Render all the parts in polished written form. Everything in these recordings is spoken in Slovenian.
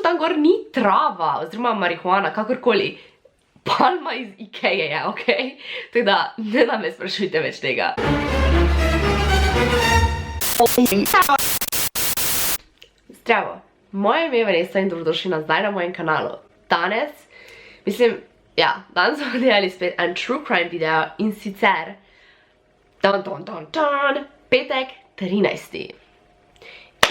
tam gor ni trava, oziroma marihuana, kakorkoli. Palma iz Ikeje je, okej? Tako da, ne da me sprašujte več tega. Zdravo, moje ime je Vanessa in dobrodošli nazaj na mojem kanalu. Danes bomo delali spet en true crime video in sicer petek 13.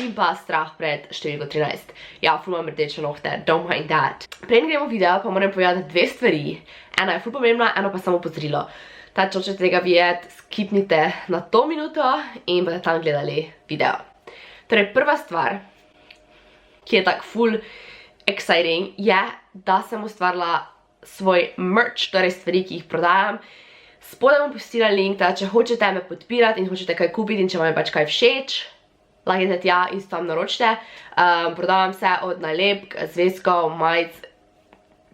In pa strah pred številko 13. Ja, ful imam rdeče nohte, don't mind that. Preden gremo v video, pa moram povedati dve stvari. Ena je ful pomembna, eno pa samo opozorilo. Ta, če hočete tega videti, skipnite na to minuto in boste tam gledali video. Torej, prva stvar, ki je tak ful exciting, je, da sem ustvarila svoj merch, torej stvari, ki jih prodajam. Spodaj bom pustila link, da če hočete me podpirati in hočete kaj kupiti in če vam je pač kaj všeč, lahko idete tja in se tam naročite. Prodajam se od nalepk, zvezkov, majic,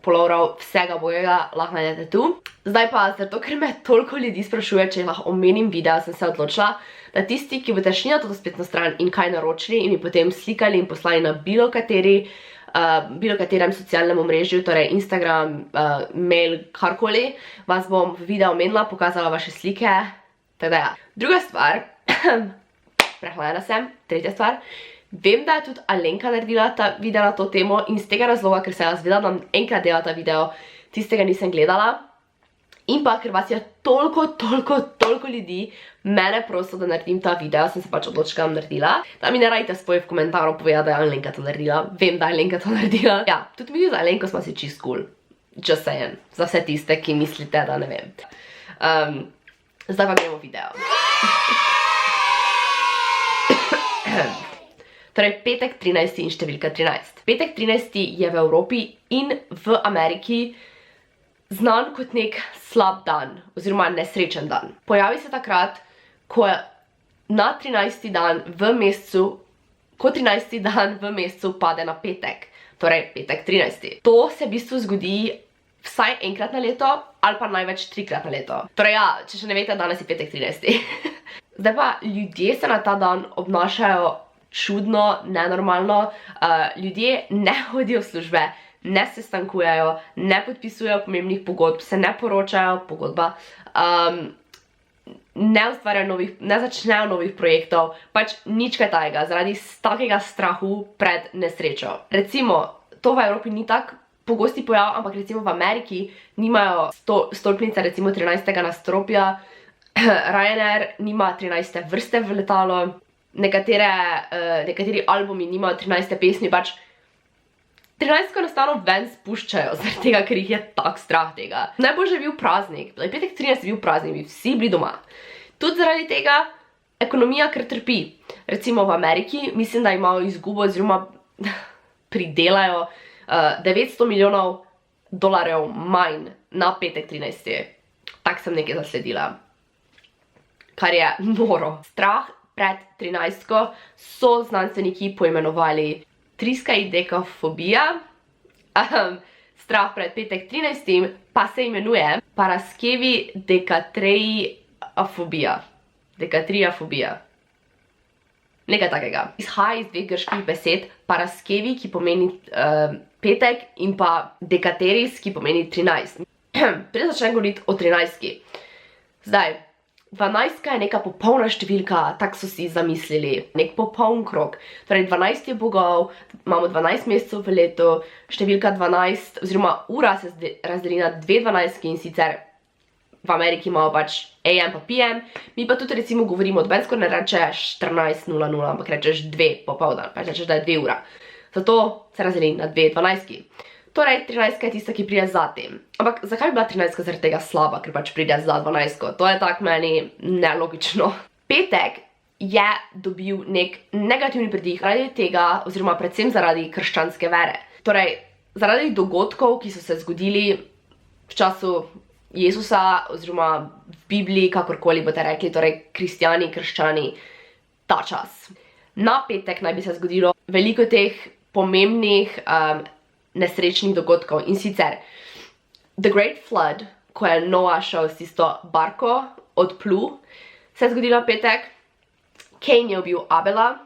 polovrov, vsega bojega, lahko najdete tu. Zdaj pa, zato ker me toliko ljudi sprašuje, če lahko omenim video, sem se odločila, da tisti, ki boste šli na to spletno stran in kaj naročili in mi potem slikali in poslali na bilo katerem socialnem omrežju, torej Instagram, mail, karkoli, vas bom v video omenila, pokazala vaše slike, tako da ja. Druga stvar, prehlajena sem, tretja stvar, vem, da je tudi Alenka naredila ta video na to temo in z tega razloga, ker se jaz vedela, da enkrat dela ta video, tistega nisem gledala. In pa, ker vas je toliko ljudi mene prosilo, da naredim ta video, sem se pač odločila, da bom naredila. Da mi ne rajte spoj v komentarju povedati, da je Alenka to naredila. Vem, da je Alenka to naredila. Ja, tudi mi za Alenko smo si čist cool. Just saying. Za vse tiste, ki mislite, da ne vem. Zdaj pa gremo v video. Torej, petek 13. in številka 13. Petek 13. je v Evropi in v Ameriki znan kot nek slab dan, oziroma nesrečen dan. Pojavi se takrat, ko je na 13. dan v mesecu, ko 13. dan v mesecu pade na petek. Torej, petek 13. To se v bistvu zgodi vsaj enkrat na leto, ali pa največ 3-krat na leto. Torej ja, če še ne veste, danes je petek 13. Zdaj pa, ljudje se na ta dan obnašajo čudno, nenormalno. Ljudje ne hodijo v službe, ne se stankujejo, ne podpisujejo pomembnih pogodb, se ne poročajo, pogodba, ne začnejo novih projektov, pač nič kaj tajega, zaradi takega strahu pred nesrečo. Recimo, to v Evropi ni tak pogosti pojav, ampak recimo v Ameriki nimajo stolpnice recimo 13. nadstropja, Ryanair nima 13. vrste v letalo, nekateri albumi nimajo 13. pesmi, pač 13. enostavno ven spuščajo, zaradi tega, ker jih je tak strah tega. Najbolj je bil praznik, petek 13. je bil praznik, bi vsi bili doma. Tudi zaradi tega ekonomija kar trpi. Recimo v Ameriki, mislim, da imajo izgubo, oziroma pridelajo $900 milijonov manj na petek 13. Tak sem nekaj zasledila. Kar je noro. Strah pred 13. so znanstveniki poimenovali triskaidekafobija. Strah pred petek 13. pa se imenuje paraskevidekatriafobija. Dekatriafobija. Nekaj takega. Izhaja iz dveh grških besed, paraskevi, ki pomeni petek, in pa dekateris, ki pomeni 13. Preden začnem govoriti o 13. Zdaj, 12 je neka popolna številka, tako so si zamislili, nek popoln krog. Torej 12 je bogov, imamo 12 mesecev v letu, številka 12, oziroma ura se razdeli na 2 12, in sicer v Ameriki imamo pač AM pa PM, mi pa tudi recimo govorimo, doben skoro ne reče 14:00, ampak rečeš 2 popoldan, pač rečeš, da je 2 ura. Zato se razdeli na 2 12. Torej, 13 je tista, ki pride za tem. Ampak zakaj bi bila 13 zaradi tega slaba, ker pač pride za 12? To je tak meni nelogično. Petek je dobil nek negativni pridih zaradi tega, oziroma predvsem zaradi krščanske vere. Torej, zaradi dogodkov, ki so se zgodili v času Jezusa, oziroma v Bibliji, kakorkoli boste rekli, torej kristjani, krščani, ta čas. Na petek naj bi se zgodilo veliko teh pomembnih nesrečnih dogodkov, in sicer The Great Flood, ko je Noah šel s tisto barko, odplul, se je zgodilo petek. Kain je ubil Abela,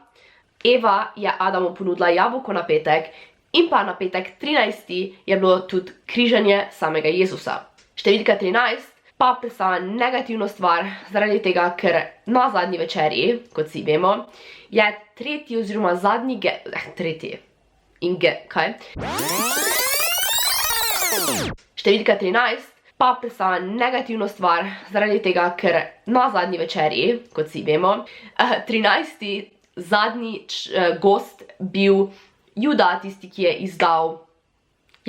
Eva je Adamu ponudila jabolko na petek In pa na petek 13. je bilo tudi križanje samega Jezusa. Številka 13 pa predstavlja negativno stvar zaradi tega, ker na zadnji večerji, kot vsi vemo, je tretji oziroma zadnji Številka 13 pa predstavlja negativno stvar zaradi tega, ker na zadnji večerji, kot vsi vemo, 13. zadnji gost bil Juda, tisti, ki je izdal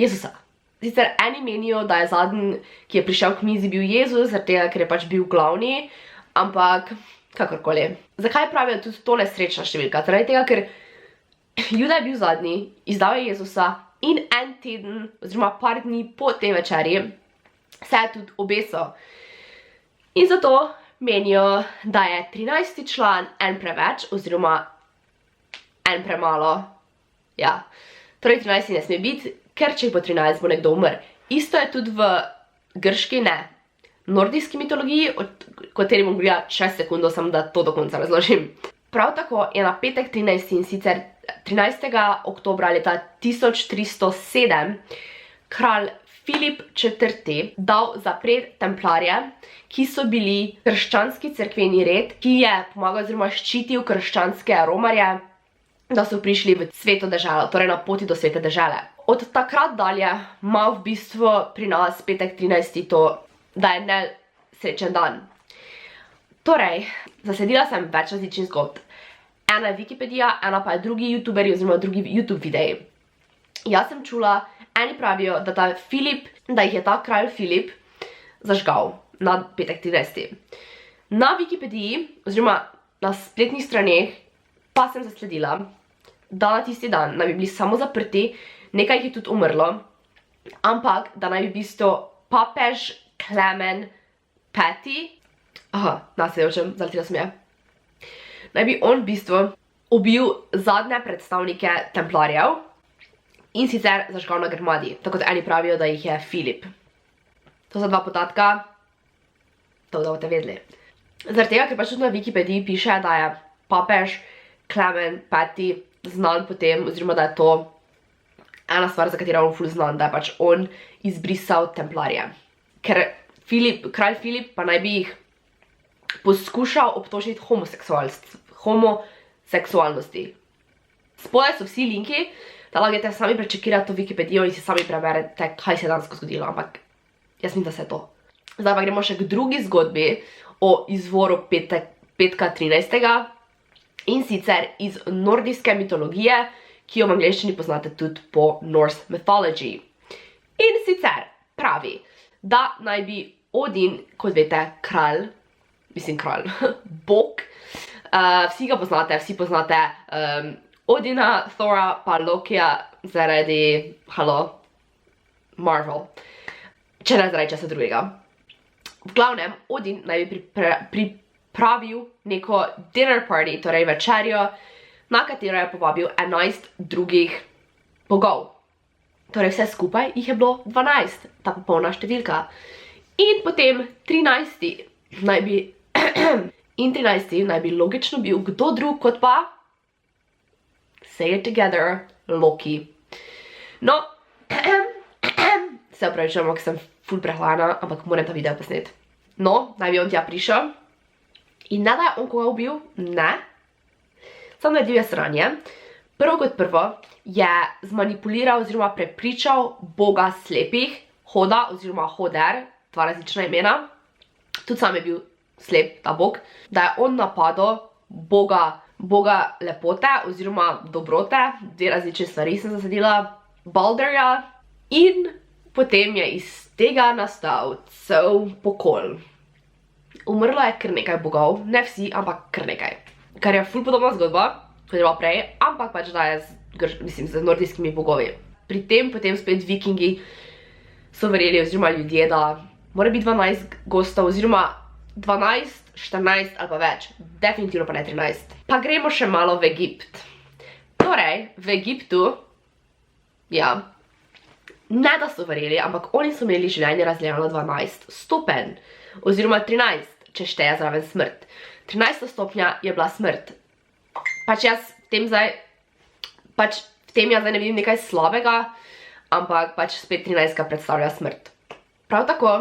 Jezusa. Sicer eni menijo, da je zadnji, ki je prišel k mizi, bil Jezus, zaradi tega, ker je pač bil glavni, ampak kakorkoli. Zakaj pravijo tudi to nesrečna številka? Zaradi tega, ker Juda je bil zadnji, izdal je Jezusa in en teden oziroma par dni po tej večerji se je tudi obesil. In zato menijo, da je 13. član en preveč oziroma en premalo. Ja, torej 13. ne sme biti, ker če bo 13, bo nekdo umr. Isto je tudi v grški, nordijski mitologiji, o kateri bom govorila 6 sekund, samo da to do konca razložim. Prav tako je na petek 13. in sicer 13. oktobra leta 1307 kralj Filip IV. Dal zapret templarje, ki so bili krščanski cerkveni red, ki je pomagal oziroma ščitil krščanske romarje, da so prišli v sveto deželo, torej na poti do svete dežele. Od takrat dalje ima v bistvu pri nas petek 13. to, da je nesrečen dan. Torej, zasledila sem več različnih zgodb. Ena je Wikipedija, ena pa je drugi youtuberi oziroma drugi YouTube videi. Jaz sem čula, eni pravijo, da jih je ta kralj Filip zažgal na petek 13. Na Wikipediji oziroma na spletnih straneh pa sem zasledila, da na tisti dan naj bi bili samo zaprti, nekaj jih je tudi umrlo, ampak da naj bi v bistvu papež Klemen V. Zaletila sem je. Naj bi on v bistvu ubil zadnje predstavnike templarjev in sicer zažgal na grmadi, tako da eni pravijo, da jih je Filip. To so dva podatka, to da boste vedeli. Zaradi tega, ker pač tudi na Wikipediji piše, da je papež Klemen V. znan potem, oziroma da je to ena stvar, za katero je on ful znan, da je pač on izbrisal templarje. Ker kralj Filip pa naj bi jih poskušal obtožiti homoseksualnosti. Spodaj so vsi linki, da lahko sami prečekirate to Wikipedijo in si sami preberete, kaj se je danes zgodilo, ampak jaz mislim, da se je to. Zdaj pa gremo še k drugi zgodbi o izvoru petka 13. in sicer iz nordijske mitologije, ki jo v angleščini poznate tudi po Norse mythology. In sicer pravi, da naj bi Odin, kot veste, bog, vsi ga poznate, vsi poznate Odina, Thora pa Lokija zaradi, Marvel, če ne zaradi česa drugega. V glavnem, Odin naj bi pripravil neko dinner party, torej večerjo, na katero je povabil 11 drugih bogov. Torej vse skupaj jih je bilo 12, ta popolna številka. In potem 13. naj bi logično bil kdo drug kot pa, say it together, Loki. No, se opravičujem, ker sem ful prehlajena, ampak moram ta video posnet. No, naj bi on tja prišel. In ne da je on koga ubil, ne. Sam naredil je sranje. Prvo kot prvo je zmanipuliral oziroma prepričal boga slepih, Hoda oziroma Hoder, dva različna imena, tudi sam je bil slep, ta bog, da je on napadel boga lepote oziroma dobrote, dve različne stvari sem zasadila, Balderja, in potem je iz tega nastal cel pokol. Umrlo je kar nekaj bogov, ne vsi, ampak kar nekaj. Kar je ful podobna zgodba, kot je bila prej, ampak pač da je z nordijskimi bogovi. Pri tem potem spet vikingi so verjeli oziroma ljudje, da mora biti 12 gostov oziroma 12, 14 ali pa več. Definitivno pa ne 13. Pa gremo še malo v Egipt. Torej, v Egiptu, ja, ne da so verjeli, ampak oni so imeli življenje razdeljeno 12 stopenj, oziroma 13, če šteje zraven smrt. 13. stopnja je bila smrt. Pač jaz v tem jaz zdaj ne vidim nekaj slabega, ampak pač spet 13. predstavlja smrt. Prav tako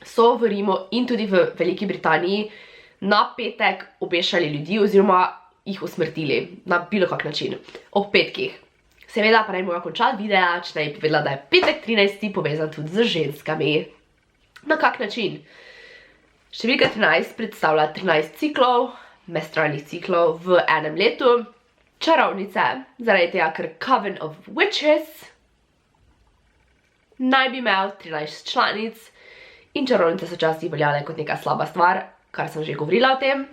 so v Rimu in tudi v Veliki Britaniji na petek obešali ljudi oziroma jih usmrtili na bilo kak način, ob petkih. Seveda pa naj moja končati videa, če naj povedala, da je petek 13. povezan tudi z ženskami. Na kak način? Številka 13 predstavlja 13 ciklov, menstrualnih ciklov v enem letu. Čarovnice, zaradi tega, ker Coven of Witches naj bi imel 13 članic in čarovnice so včasih veljale kot neka slaba stvar, kar sem že govorila o tem.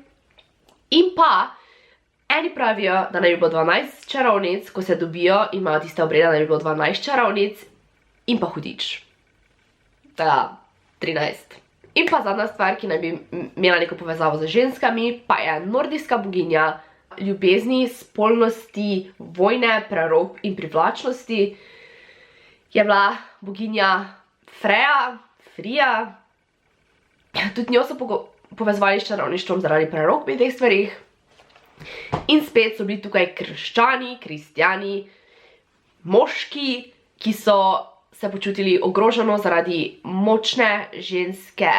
In pa eni pravijo, da naj bi bilo 12 čarovnic, ko se dobijo, imajo tiste obrede, da naj bi bilo 12 čarovnic in pa hudič. Teda 13. In pa zadnja stvar, ki naj bi imela neko povezavo z ženskami, pa je nordijska boginja ljubezni, spolnosti, vojne, prerok in privlačnosti. Je bila boginja Frija. Tudi njo so povezovali s čarovništvom zaradi prerok pri teh stvarih. In spet so bili tukaj kristjani, moški, ki so se počutili ogroženo zaradi močne ženske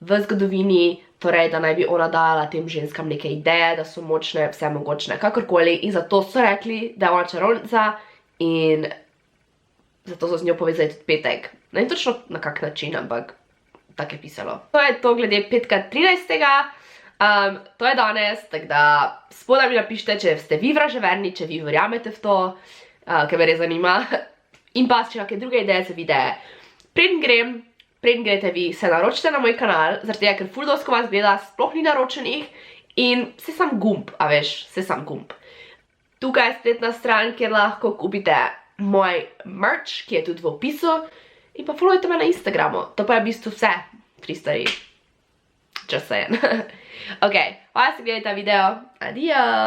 v zgodovini, torej, da naj bi ona dala tem ženskam neke ideje, da so močne, vse mogočne, kakorkoli. In zato so rekli, da je ona čarovnica in zato so z njo povezali tudi petek. Ne vem točno na kak način, ampak tako je pisalo. To je to glede petka 13. To je danes, tako da spodaj mi napišite, če ste vi vraževerni, če vi verjamete v to, ker me res zanima. In pa če kakšne druge ideje za videe. Preden greste vi, se naročite na moj kanal, zaradi tega, ker ful dosko vas gleda, sploh ni naročenih in se sam gumb, a veš, se sam gumb. Tukaj je spletna stran, kjer lahko kupite moj merch, ki je tudi v opisu, in pa followajte me na Instagramu. To pa je v bistvu vse, 3 stvari. Just saying. Ok, hvala, da ste gledali ta video. Adijo!